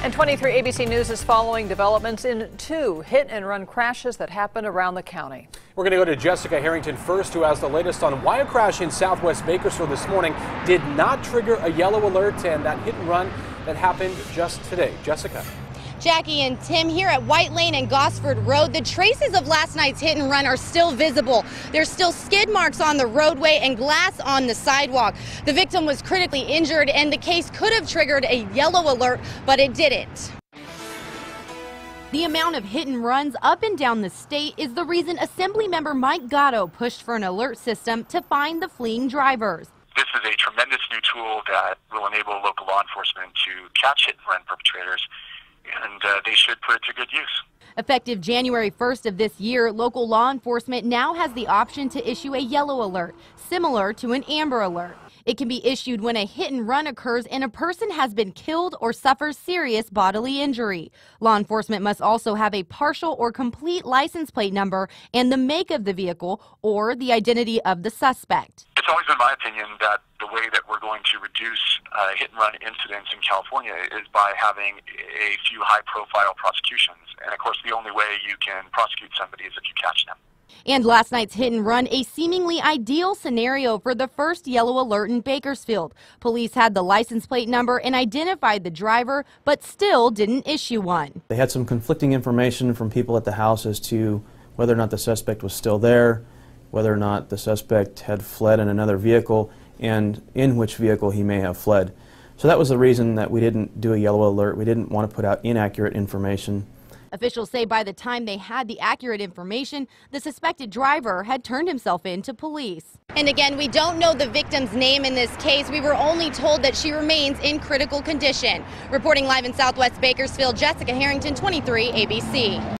And 23 ABC News is following developments in 2 hit-and-run crashes that happened around the county. We're going to go to Jessica Harrington first, who has the latest on why a crash in southwest Bakersfield this morning did not trigger a yellow alert, and that hit-and-run that happened just today. Jessica. Jackie and Tim, here at White Lane and Gosford Road, the traces of last night's hit and run are still visible. There's still skid marks on the roadway and glass on the sidewalk. The victim was critically injured, and the case could have triggered a yellow alert, but it didn't. The amount of hit and runs up and down the state is the reason Assemblymember Mike Gatto pushed for an alert system to find the fleeing drivers. This is a tremendous new tool that will enable local law enforcement to catch hit and run perpetrators, and they should put it to good use. Effective January 1st of this year, local law enforcement now has the option to issue a yellow alert, similar to an amber alert. It can be issued when a hit and run occurs and a person has been killed or suffers serious bodily injury. Law enforcement must also have a partial or complete license plate number and the make of the vehicle or the identity of the suspect. It's always been my opinion that the way that we're going to reduce hit and run incidents in California is by having a few high-profile prosecutions. And of course, the only way you can prosecute somebody is if you catch them. And last night's hit and run, a seemingly ideal scenario for the first yellow alert in Bakersfield. Police had the license plate number and identified the driver, but still didn't issue one. They had some conflicting information from people at the house as to whether or not the suspect was still there, whether or not the suspect had fled in another vehicle, and in which vehicle he may have fled. So that was the reason that we didn't do a yellow alert. We didn't want to put out inaccurate information. Officials say by the time they had the accurate information, the suspected driver had turned himself in to police. And again, we don't know the victim's name in this case. We were only told that she remains in critical condition. Reporting live in Southwest Bakersfield, Jessica Harrington, 23 ABC.